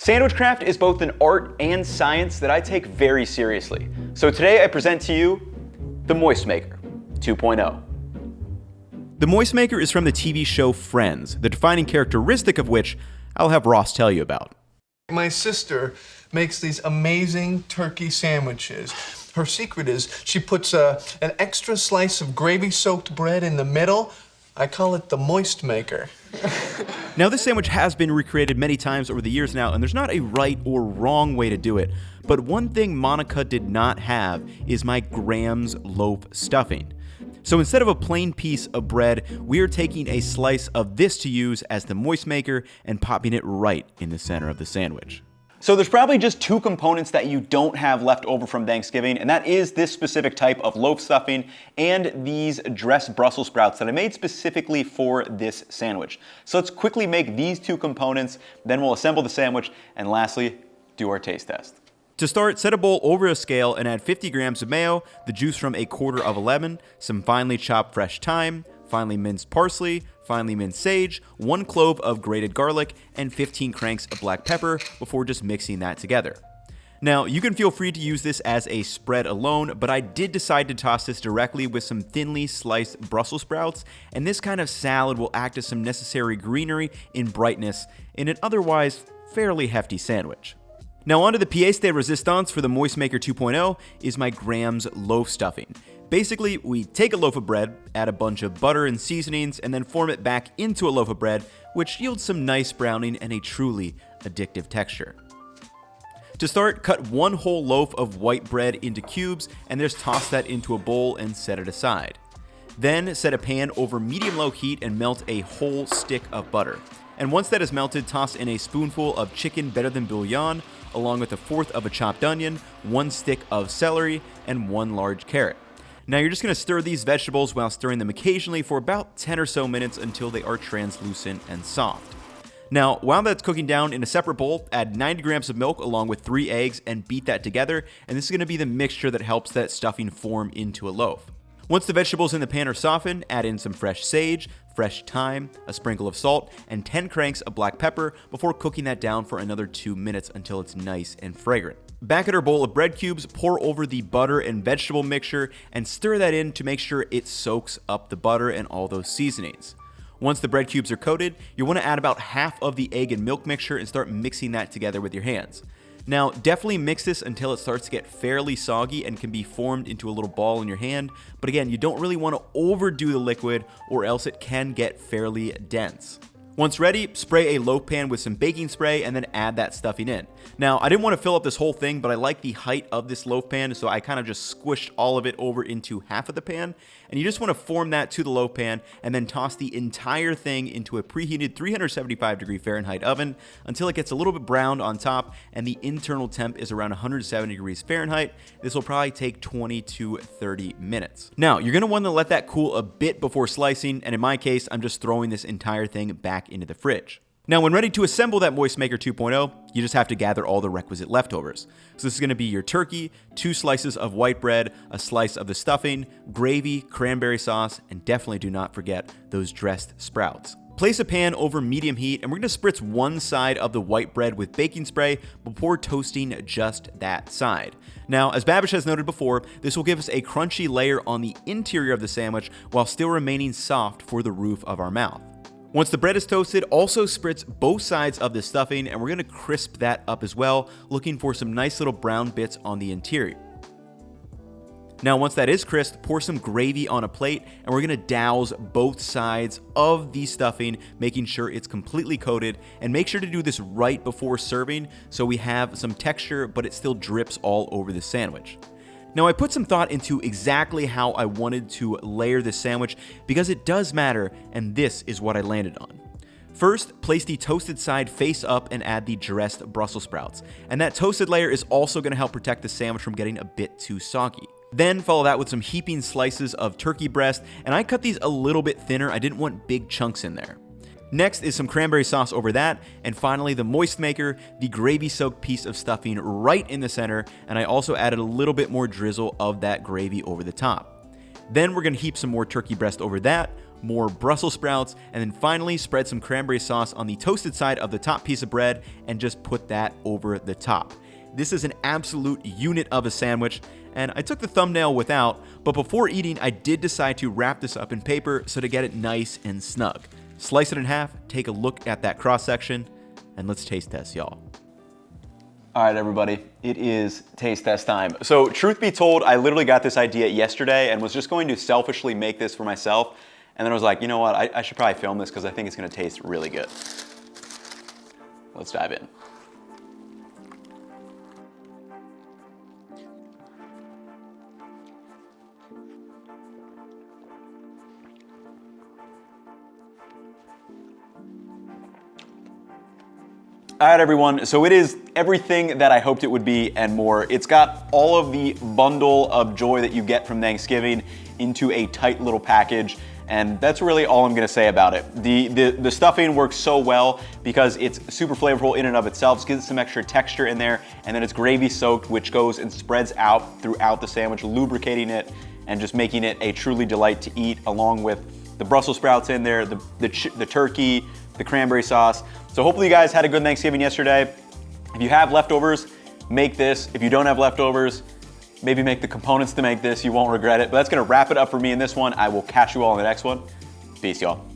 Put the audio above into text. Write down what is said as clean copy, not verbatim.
Sandwich craft is both an art and science that I take very seriously. So today I present to you the Moist Maker 2.0. The Moist Maker is from the TV show Friends, the defining characteristic of which I'll have Ross tell you about. My sister makes these amazing turkey sandwiches. Her secret is she puts an extra slice of gravy-soaked bread in the middle. I call it the Moist Maker. Now, this sandwich has been recreated many times over the years now, and there's not a right or wrong way to do it. But one thing Monica did not have is my Graham's loaf stuffing. So instead of a plain piece of bread, we are taking a slice of this to use as the Moist Maker and popping it right in the center of the sandwich. So there's probably just two components that you don't have left over from Thanksgiving, and that is this specific type of loaf stuffing and these dressed Brussels sprouts that I made specifically for this sandwich. So let's quickly make these two components, then we'll assemble the sandwich, and lastly, do our taste test. To start, set a bowl over a scale and add 50 grams of mayo, the juice from a quarter of a lemon, some finely chopped fresh thyme, finely minced parsley, finely minced sage, 1 clove of grated garlic, and 15 cranks of black pepper before just mixing that together. Now, you can feel free to use this as a spread alone, but I did decide to toss this directly with some thinly sliced Brussels sprouts, and this kind of salad will act as some necessary greenery in brightness in an otherwise fairly hefty sandwich. Now onto the pièce de résistance for the Moist Maker 2.0 is my Graham's loaf stuffing. Basically, we take a loaf of bread, add a bunch of butter and seasonings, and then form it back into a loaf of bread, which yields some nice browning and a truly addictive texture. To start, cut 1 whole loaf of white bread into cubes and just toss that into a bowl and set it aside. Then set a pan over medium-low heat and melt a whole stick of butter. And once that is melted, toss in a spoonful of chicken better than bouillon, along with 1/4 of a chopped onion, 1 stick of celery, and 1 large carrot. Now you're just going to stir these vegetables while stirring them occasionally for about 10 or so minutes until they are translucent and soft. Now, while that's cooking down in a separate bowl, add 90 grams of milk along with 3 eggs and beat that together, and this is going to be the mixture that helps that stuffing form into a loaf. Once the vegetables in the pan are softened, add in some fresh sage, fresh thyme, a sprinkle of salt, and 10 cranks of black pepper before cooking that down for another 2 minutes until it's nice and fragrant. Back at our bowl of bread cubes, pour over the butter and vegetable mixture and stir that in to make sure it soaks up the butter and all those seasonings. Once the bread cubes are coated, you want to add about half of the egg and milk mixture and start mixing that together with your hands. Now, definitely mix this until it starts to get fairly soggy and can be formed into a little ball in your hand, but again, you don't really want to overdo the liquid or else it can get fairly dense. Once ready, spray a loaf pan with some baking spray and then add that stuffing in. Now, I didn't want to fill up this whole thing, but I like the height of this loaf pan, so I kind of just squished all of it over into half of the pan. And you just want to form that to the loaf pan and then toss the entire thing into a preheated 375 Fahrenheit oven until it gets a little bit browned on top and the internal temp is around 170 degrees Fahrenheit. This will probably take 20 to 30 minutes. Now, you're going to want to let that cool a bit before slicing, and in my case, I'm just throwing this entire thing back into the fridge. Now, when ready to assemble that Moist Maker 2.0, you just have to gather all the requisite leftovers. So this is going to be your turkey, 2 slices of white bread, a slice of the stuffing, gravy, cranberry sauce, and definitely do not forget those dressed sprouts. Place a pan over medium heat, and we're going to spritz 1 side of the white bread with baking spray before toasting just that side. Now, as Babish has noted before, this will give us a crunchy layer on the interior of the sandwich while still remaining soft for the roof of our mouth. Once the bread is toasted, also spritz both sides of the stuffing, and we're going to crisp that up as well, looking for some nice little brown bits on the interior. Now, once that is crisped, pour some gravy on a plate, and we're going to douse both sides of the stuffing, making sure it's completely coated, and make sure to do this right before serving so we have some texture, but it still drips all over the sandwich. Now, I put some thought into exactly how I wanted to layer this sandwich because it does matter, and this is what I landed on. First, place the toasted side face up and add the dressed Brussels sprouts, and that toasted layer is also going to help protect the sandwich from getting a bit too soggy. Then follow that with some heaping slices of turkey breast, and I cut these a little bit thinner. I didn't want big chunks in there. Next is some cranberry sauce over that, and finally the Moist Maker, the gravy-soaked piece of stuffing right in the center, and I also added a little bit more drizzle of that gravy over the top. Then we're going to heap some more turkey breast over that, more Brussels sprouts, and then finally spread some cranberry sauce on the toasted side of the top piece of bread and just put that over the top. This is an absolute unit of a sandwich, and I took the thumbnail without, but before eating, I did decide to wrap this up in paper so to get it nice and snug. Slice it in half, take a look at that cross section, and let's taste test, y'all. All right, everybody, it is taste test time. So truth be told, I literally got this idea yesterday and was just going to selfishly make this for myself. And then I was like, you know what, I should probably film this because I think it's gonna taste really good. Let's dive in. All right, everyone, so it is everything that I hoped it would be and more. It's got all of the bundle of joy that you get from Thanksgiving into a tight little package, and that's really all I'm gonna say about it. The stuffing works so well because it's super flavorful in and of itself. It gives some extra texture in there, and then it's gravy soaked, which goes and spreads out throughout the sandwich, lubricating it and just making it a truly delight to eat, along with the Brussels sprouts in there, the turkey, the cranberry sauce. So hopefully you guys had a good Thanksgiving yesterday. If you have leftovers, make this. If you don't have leftovers, maybe make the components to make this. You won't regret it. But that's gonna wrap it up for me in this one. I will catch you all in the next one. Peace, y'all.